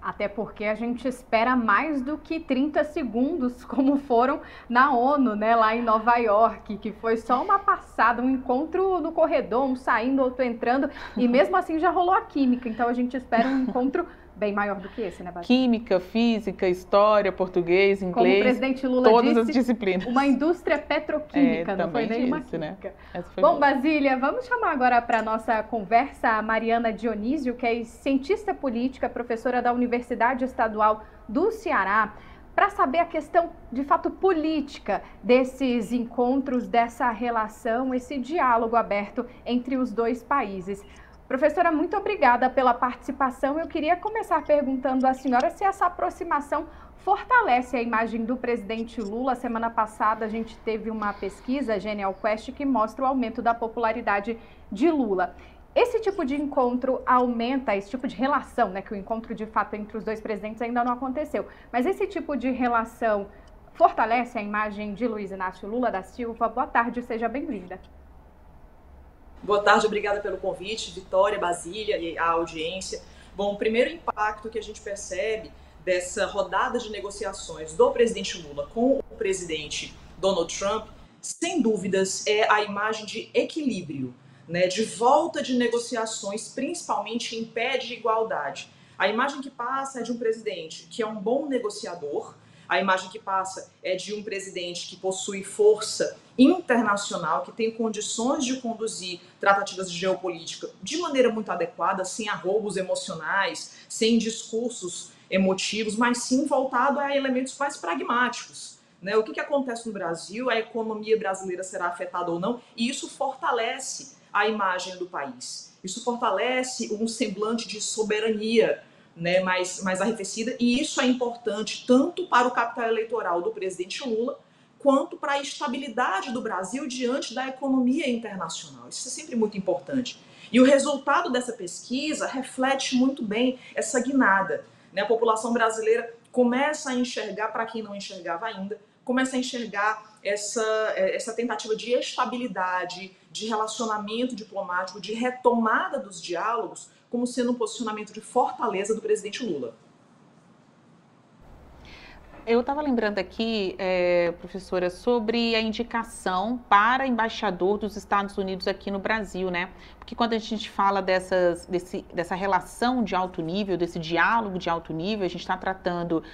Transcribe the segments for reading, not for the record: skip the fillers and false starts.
Até porque a gente espera mais do que 30 segundos, como foram na ONU, né, lá em Nova York, que foi só uma passada, um encontro no corredor, um saindo, outro entrando, e mesmo assim já rolou a química. Então a gente espera um encontro bem maior do que esse, né, Basília? Química, física, história, português, inglês, como o presidente Lula todas disse, as disciplinas. uma indústria petroquímica, não foi nenhuma química. Né? Bom, Basília, vamos chamar agora para a nossa conversa a Mariana Dionísio, que é cientista política, professora da Universidade Estadual do Ceará, para saber a questão, de fato, política desses encontros, dessa relação, esse diálogo aberto entre os dois países. Professora, muito obrigada pela participação. Eu queria começar perguntando à senhora se essa aproximação fortalece a imagem do presidente Lula. Semana passada a gente teve uma pesquisa, Genial Quest, que mostra o aumento da popularidade de Lula. Esse tipo de encontro aumenta, esse tipo de relação, né, que o encontro de fato entre os dois presidentes ainda não aconteceu, mas esse tipo de relação fortalece a imagem de Luiz Inácio Lula da Silva. Boa tarde, seja bem-vinda. Boa tarde, obrigada pelo convite, Vitória, Basília e a audiência. Bom, o primeiro impacto que a gente percebe dessa rodada de negociações do presidente Lula com o presidente Donald Trump, sem dúvidas, é a imagem de equilíbrio, né, de volta de negociações, principalmente em pé de igualdade. A imagem que passa é de um presidente que é um bom negociador, a imagem que passa é de um presidente que possui força internacional, que tem condições de conduzir tratativas de geopolítica de maneira muito adequada, sem arroubos emocionais, sem discursos emotivos, mas sim voltado a elementos mais pragmáticos. Né? O que acontece no Brasil, a economia brasileira será afetada ou não, e isso fortalece a imagem do país. Isso fortalece um semblante de soberania, né, mais arrefecida, e isso é importante tanto para o capital eleitoral do presidente Lula, quanto para a estabilidade do Brasil diante da economia internacional. Isso é sempre muito importante. E o resultado dessa pesquisa reflete muito bem essa guinada. Né? A população brasileira começa a enxergar, para quem não enxergava ainda, começa a enxergar essa tentativa de estabilidade, de relacionamento diplomático, de retomada dos diálogos, como sendo um posicionamento de fortaleza do presidente Lula. Eu estava lembrando aqui, professora, sobre a indicação para embaixador dos Estados Unidos aqui no Brasil, né? Porque quando a gente fala dessa relação de alto nível, desse diálogo de alto nível, a gente está tratando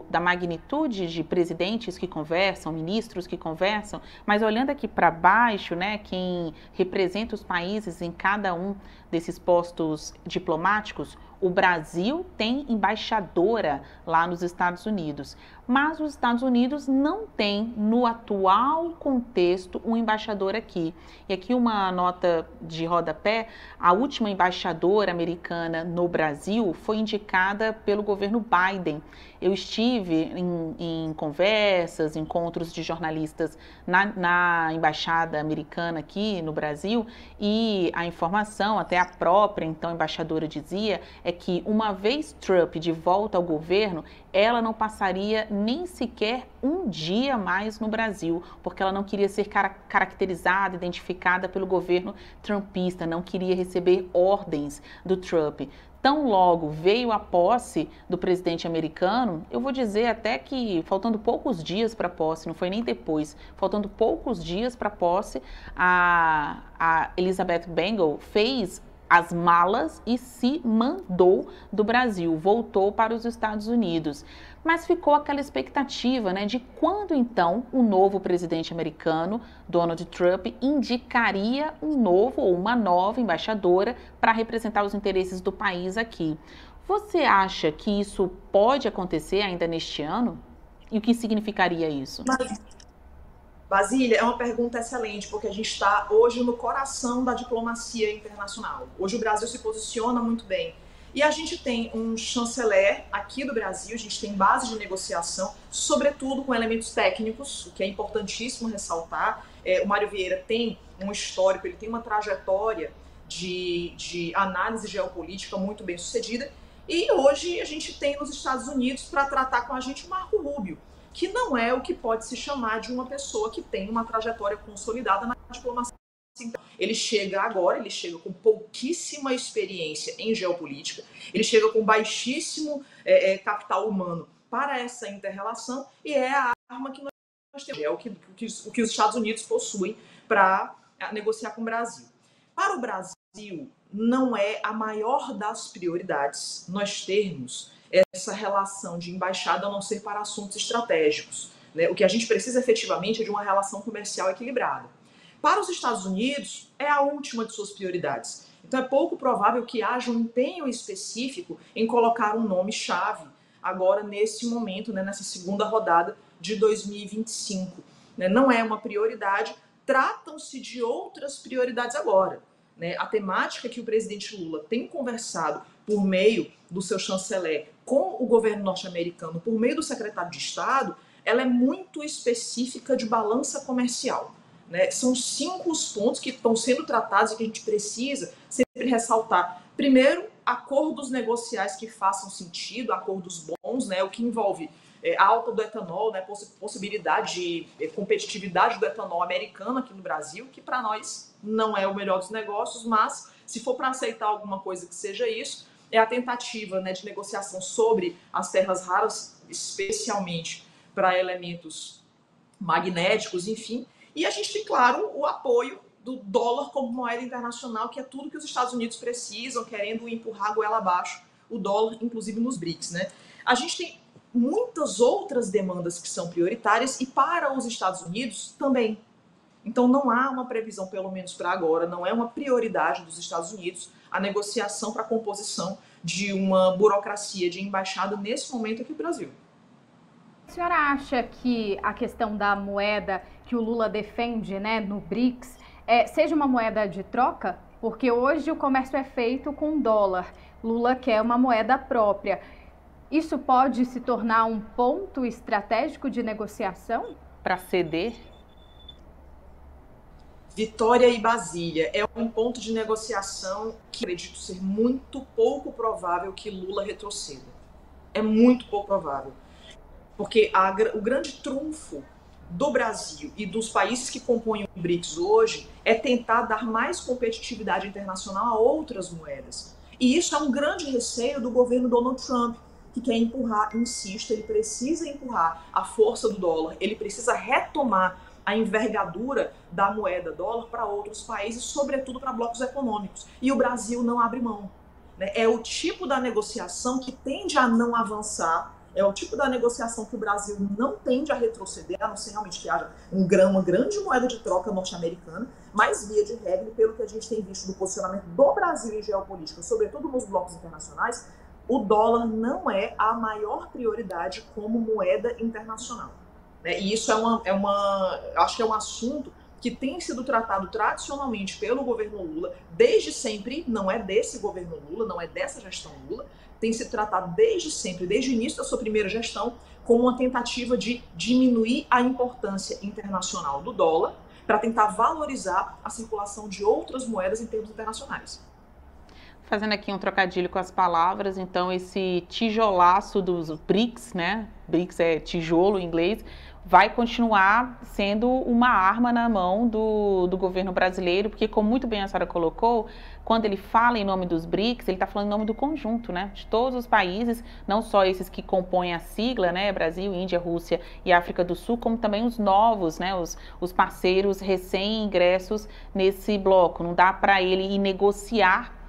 da magnitude de presidentes que conversam, ministros que conversam, mas olhando aqui para baixo, né, quem representa os países em cada um desses postos diplomáticos, o Brasil tem embaixadora lá nos Estados Unidos, mas os Estados Unidos não tem, no atual contexto, um embaixador aqui. E aqui uma nota de rodapé: a última embaixadora americana no Brasil foi indicada pelo governo Biden. Eu estive em conversas, encontros de jornalistas na embaixada americana aqui no Brasil, e a informação, até a própria então embaixadora dizia, é que uma vez Trump de volta ao governo, ela não passaria nem sequer um dia mais no Brasil, porque ela não queria ser caracterizada, identificada pelo governo trumpista, não queria receber ordens do Trump. Tão logo veio a posse do presidente americano, eu vou dizer até que faltando poucos dias para a posse, não foi nem depois, faltando poucos dias para a posse, a Elizabeth Bengal fez as malas e se mandou do Brasil, voltou para os Estados Unidos. Mas ficou aquela expectativa, né, de quando então o novo presidente americano, Donald Trump, indicaria um novo ou uma nova embaixadora para representar os interesses do país aqui. Você acha que isso pode acontecer ainda neste ano? E o que significaria isso? Basília, é uma pergunta excelente, porque a gente está hoje no coração da diplomacia internacional. Hoje o Brasil se posiciona muito bem. E a gente tem um chanceler aqui do Brasil, a gente tem base de negociação, sobretudo com elementos técnicos, o que é importantíssimo ressaltar. O Mário Vieira tem um histórico, ele tem uma trajetória de análise geopolítica muito bem sucedida. E hoje a gente tem nos Estados Unidos para tratar com a gente o Marco Rubio, que não é o que pode se chamar de uma pessoa que tem uma trajetória consolidada na diplomacia Ele chega agora, ele chega com pouquíssima experiência em geopolítica, ele chega com baixíssimo capital humano para essa inter-relação, e é a arma que nós temos, é o que os Estados Unidos possuem para negociar com o Brasil. Para o Brasil, não é a maior das prioridades nós termos essa relação de embaixada, a não ser para assuntos estratégicos, né? O que a gente precisa efetivamente é de uma relação comercial equilibrada. Para os Estados Unidos, é a última de suas prioridades. Então é pouco provável que haja um empenho específico em colocar um nome-chave agora nesse momento, né, nessa segunda rodada de 2025. Né? Não é uma prioridade, tratam-se de outras prioridades agora. Né? A temática que o presidente Lula tem conversado por meio do seu chanceler com o governo norte-americano, por meio do secretário de Estado, ela é muito específica de balança comercial. Né? São 5 os pontos que estão sendo tratados e que a gente precisa sempre ressaltar. Primeiro, acordos negociais que façam sentido, acordos bons, né? O que envolve a alta do etanol, né? Possibilidade de competitividade do etanol americano aqui no Brasil, que para nós não é o melhor dos negócios, mas se for para aceitar alguma coisa que seja isso, é a tentativa, né, de negociação sobre as terras raras, especialmente para elementos magnéticos, enfim. E a gente tem, claro, o apoio do dólar como moeda internacional, que é tudo que os Estados Unidos precisam, querendo empurrar a goela abaixo o dólar, inclusive nos BRICS. Né? A gente tem muitas outras demandas que são prioritárias e para os Estados Unidos também. Então não há uma previsão, pelo menos para agora, não é uma prioridade dos Estados Unidos a negociação para a composição de uma burocracia de embaixada nesse momento aqui no Brasil. A senhora acha que a questão da moeda que o Lula defende, né, no BRICS, seja uma moeda de troca? Porque hoje o comércio é feito com dólar. Lula quer uma moeda própria. Isso pode se tornar um ponto estratégico de negociação? Para ceder? Vitória e Brasília é um ponto de negociação que acredito ser muito pouco provável que Lula retroceda. É muito pouco provável. Porque o grande trunfo do Brasil e dos países que compõem o BRICS hoje é tentar dar mais competitividade internacional a outras moedas. E isso é um grande receio do governo Donald Trump, que quer empurrar, insisto, ele precisa empurrar a força do dólar, ele precisa retomar a envergadura da moeda dólar para outros países, sobretudo para blocos econômicos. E o Brasil não abre mão. Né? É o tipo da negociação que tende a não avançar, é o tipo da negociação que o Brasil não tende a retroceder, a não ser realmente que haja uma grande moeda de troca norte-americana, mas via de regra, pelo que a gente tem visto do posicionamento do Brasil em geopolítica, sobretudo nos blocos internacionais, o dólar não é a maior prioridade como moeda internacional. E isso acho que é um assunto que tem sido tratado tradicionalmente pelo governo Lula, desde sempre, não é desse governo Lula, não é dessa gestão Lula, tem sido tratado desde sempre, desde o início da sua primeira gestão, como uma tentativa de diminuir a importância internacional do dólar para tentar valorizar a circulação de outras moedas em termos internacionais. Fazendo aqui um trocadilho com as palavras, então esse tijolaço dos BRICS, né? BRICS é tijolo em inglês, vai continuar sendo uma arma na mão do governo brasileiro, porque, como muito bem a senhora colocou, quando ele fala em nome dos BRICS, ele está falando em nome do conjunto, né? De todos os países, não só esses que compõem a sigla, né? Brasil, Índia, Rússia e África do Sul, como também os novos, né? Os parceiros recém-ingressos nesse bloco. Não dá para ele ir negociar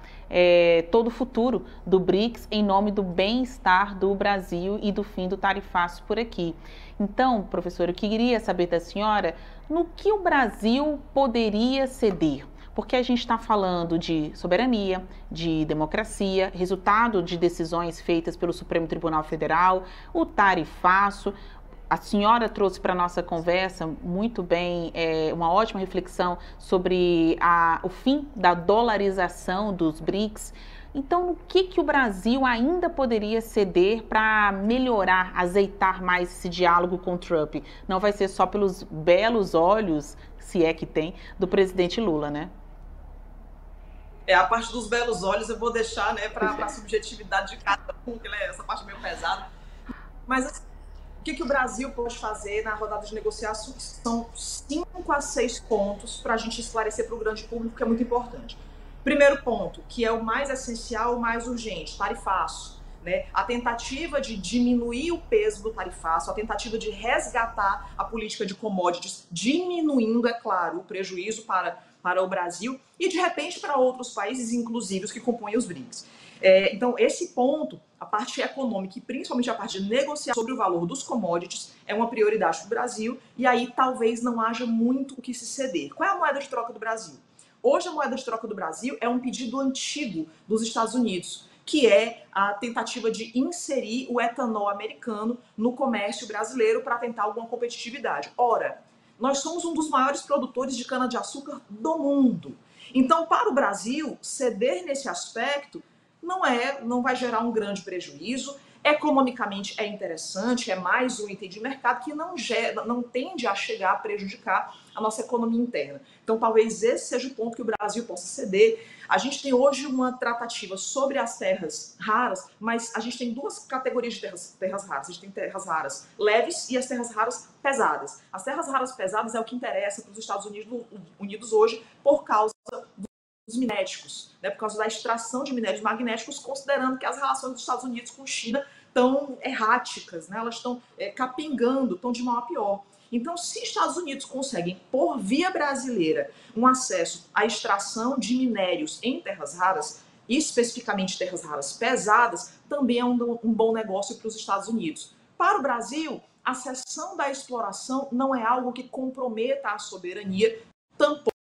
todo o futuro do BRICS em nome do bem-estar do Brasil e do fim do tarifaço por aqui. Então, professor, eu queria saber da senhora no que o Brasil poderia ceder, porque a gente está falando de soberania, de democracia, resultado de decisões feitas pelo Supremo Tribunal Federal, o tarifaço. A senhora trouxe para a nossa conversa muito bem uma ótima reflexão sobre o fim da dolarização dos BRICS. Então, no que o Brasil ainda poderia ceder para melhorar, azeitar mais esse diálogo com Trump? Não vai ser só pelos belos olhos, se é que tem, do presidente Lula, né? A parte dos belos olhos eu vou deixar, né, para a subjetividade de cada um, que essa parte é meio pesada. Mas que o Brasil pode fazer na rodada de negociações? São 5 a 6 pontos para a gente esclarecer para o grande público, que é muito importante. Primeiro ponto, que é o mais essencial, o mais urgente, tarifaço. Né? A tentativa de diminuir o peso do tarifaço, a tentativa de resgatar a política de commodities, diminuindo, é claro, o prejuízo para o Brasil e, de repente, para outros países, inclusive os que compõem os BRICS. Então, esse ponto, a parte econômica e principalmente a parte de negociar sobre o valor dos commodities, é uma prioridade para o Brasil e aí talvez não haja muito o que se ceder. Qual é a moeda de troca do Brasil? Hoje, a moeda de troca do Brasil é um pedido antigo dos Estados Unidos, que é a tentativa de inserir o etanol americano no comércio brasileiro para tentar alguma competitividade. Ora, nós somos um dos maiores produtores de cana-de-açúcar do mundo. Então, para o Brasil, ceder nesse aspecto não vai gerar um grande prejuízo. Economicamente é interessante, é mais um item de mercado que não tende a chegar a prejudicar a nossa economia interna. Então, talvez esse seja o ponto que o Brasil possa ceder. A gente tem hoje uma tratativa sobre as terras raras, mas a gente tem duas categorias de terras raras. A gente tem terras raras leves e as terras raras pesadas. As terras raras pesadas é o que interessa para os Estados Unidos hoje por causa dos minéticos, né, por causa da extração de minérios magnéticos, considerando que as relações dos Estados Unidos com China estão erráticas, né, elas estão capengando, estão de mal a pior. Então, se Estados Unidos conseguem, por via brasileira, um acesso à extração de minérios em terras raras, especificamente terras raras pesadas, também é um bom negócio para os Estados Unidos. Para o Brasil, a cessão da exploração não é algo que comprometa a soberania, tampouco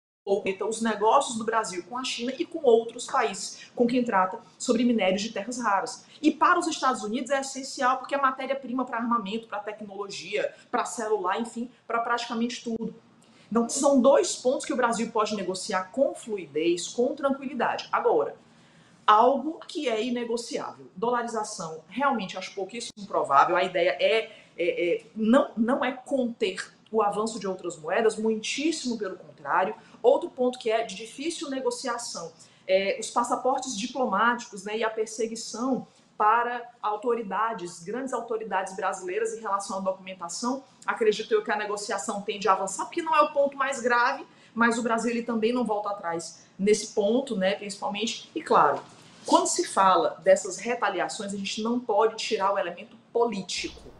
os negócios do Brasil com a China e com outros países com quem trata sobre minérios de terras raras. E para os Estados Unidos é essencial porque é matéria-prima para armamento, para tecnologia, para celular, enfim, para praticamente tudo. Então são dois pontos que o Brasil pode negociar com fluidez, com tranquilidade. Agora, algo que é inegociável. Dolarização, realmente acho pouquíssimo provável. A ideia não é conter o avanço de outras moedas, muitíssimo pelo contrário. Outro ponto que é de difícil negociação, os passaportes diplomáticos, né, e a perseguição para autoridades, grandes autoridades brasileiras em relação à documentação. Acredito eu que a negociação tende a avançar, porque não é o ponto mais grave, mas o Brasil ele também não volta atrás nesse ponto, né, principalmente. E claro, quando se fala dessas retaliações, a gente não pode tirar o elemento político.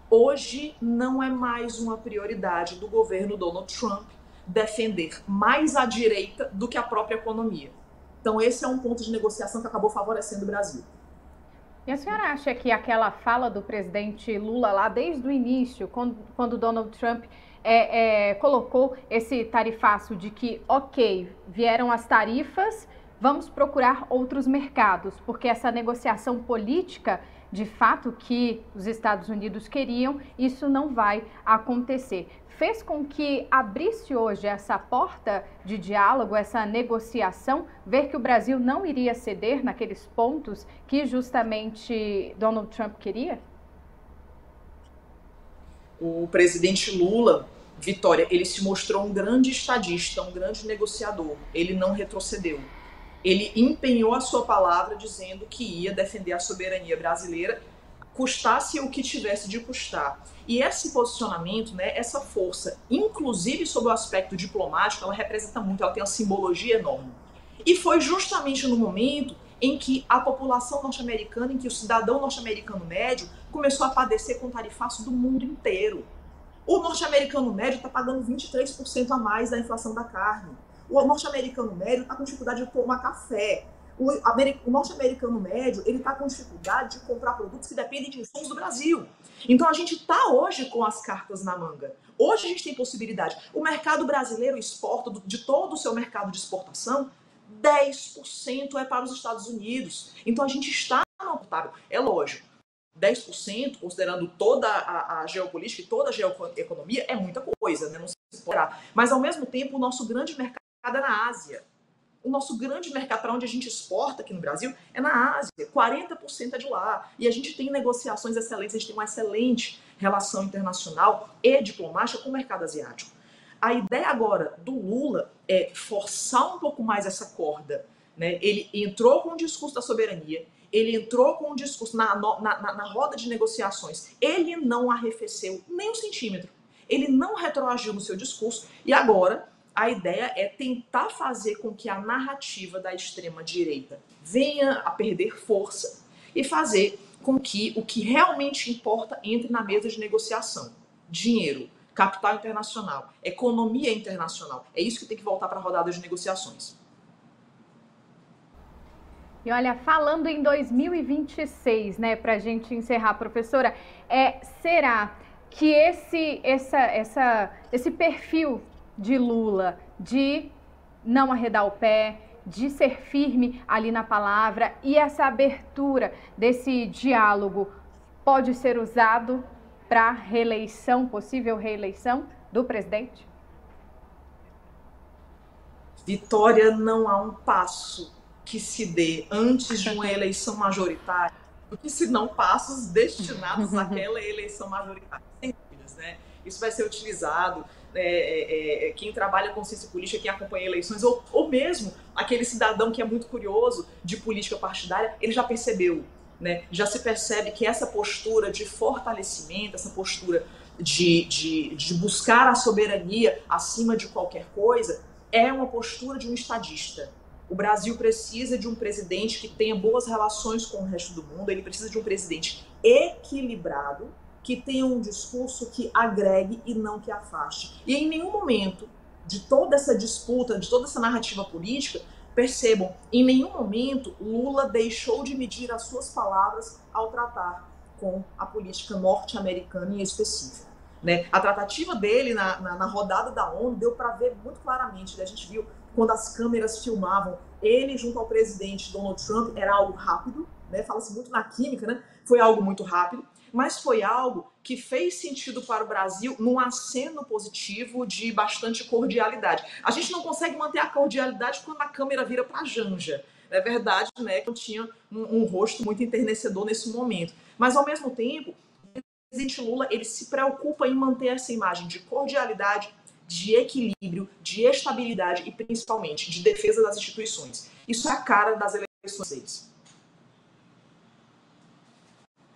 Hoje não é mais uma prioridade do governo Donald Trump defender mais a direita do que a própria economia. Então esse é um ponto de negociação que acabou favorecendo o Brasil. E a senhora acha que aquela fala do presidente Lula lá desde o início, quando Donald Trump colocou esse tarifaço de que, ok, vieram as tarifas, vamos procurar outros mercados, porque essa negociação política, de fato, que os Estados Unidos queriam, isso não vai acontecer. Fez com que abrisse hoje essa porta de diálogo, essa negociação, ver que o Brasil não iria ceder naqueles pontos que justamente Donald Trump queria? O presidente Lula, Vitória, ele se mostrou um grande estadista, um grande negociador. Ele não retrocedeu. Ele empenhou a sua palavra dizendo que ia defender a soberania brasileira, custasse o que tivesse de custar. E esse posicionamento, né, essa força, inclusive sob o aspecto diplomático, ela representa muito, ela tem uma simbologia enorme. E foi justamente no momento em que a população norte-americana, em que o cidadão norte-americano médio começou a padecer com tarifaço do mundo inteiro. O norte-americano médio está pagando 23% a mais da inflação da carne. O norte-americano médio está com dificuldade de tomar café. O norte-americano médio ele está com dificuldade de comprar produtos que dependem de insumos do Brasil. Então a gente está hoje com as cartas na manga. Hoje a gente tem possibilidade. O mercado brasileiro exporta, de todo o seu mercado de exportação, 10% é para os Estados Unidos. Então a gente está no contábil. É lógico, 10%, considerando toda a geopolítica e toda a geoeconomia, é muita coisa, né? Não se esperar. Mas ao mesmo tempo, o nosso grande mercado é na Ásia. O nosso grande mercado para onde a gente exporta aqui no Brasil é na Ásia, 40% é de lá. E a gente tem negociações excelentes, a gente tem uma excelente relação internacional e diplomática com o mercado asiático. A ideia agora do Lula é forçar um pouco mais essa corda, né? Ele entrou com o discurso da soberania, ele entrou com um discurso na roda de negociações, ele não arrefeceu nem um centímetro, ele não retroagiu no seu discurso, e agora a ideia é tentar fazer com que a narrativa da extrema-direita venha a perder força e fazer com que o que realmente importa entre na mesa de negociação. Dinheiro, capital internacional, economia internacional. É isso que tem que voltar para a rodada de negociações. E olha, falando em 2026, né, para a gente encerrar, professora, será que esse perfil de Lula de não arredar o pé, de ser firme ali na palavra e essa abertura desse diálogo pode ser usado para reeleição, possível reeleição do presidente? Vitória, não há um passo que se dê antes de uma eleição majoritária, porque senão passos destinados àquela eleição majoritária. Sem dúvidas, né? Isso vai ser utilizado, quem trabalha com ciência política, quem acompanha eleições, ou mesmo aquele cidadão que é muito curioso de política partidária, ele já percebeu, né? Já se percebe que essa postura de fortalecimento, essa postura de buscar a soberania acima de qualquer coisa, é uma postura de um estadista. O Brasil precisa de um presidente que tenha boas relações com o resto do mundo, ele precisa de um presidente equilibrado, que tenha um discurso que agregue e não que afaste. E em nenhum momento de toda essa disputa, de toda essa narrativa política, percebam, em nenhum momento Lula deixou de medir as suas palavras ao tratar com a política norte-americana em específico. Né? A tratativa dele na rodada da ONU deu para ver muito claramente, né? A gente viu quando as câmeras filmavam ele junto ao presidente Donald Trump, era algo rápido, né? Fala-se muito na química, né? Foi algo muito rápido, mas foi algo que fez sentido para o Brasil num aceno positivo de bastante cordialidade. A gente não consegue manter a cordialidade quando a câmera vira para a Janja. É verdade, né, que eu tinha um rosto muito enternecedor nesse momento. Mas, ao mesmo tempo, o presidente Lula ele se preocupa em manter essa imagem de cordialidade, de equilíbrio, de estabilidade e, principalmente, de defesa das instituições. Isso é a cara das eleições deles.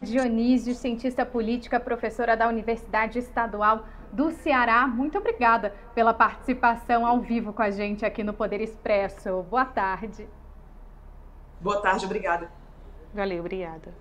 Dionísio, cientista política, professora da Universidade Estadual do Ceará. Muito obrigada pela participação ao vivo com a gente aqui no Poder Expresso. Boa tarde. Boa tarde, obrigada. Valeu, obrigada.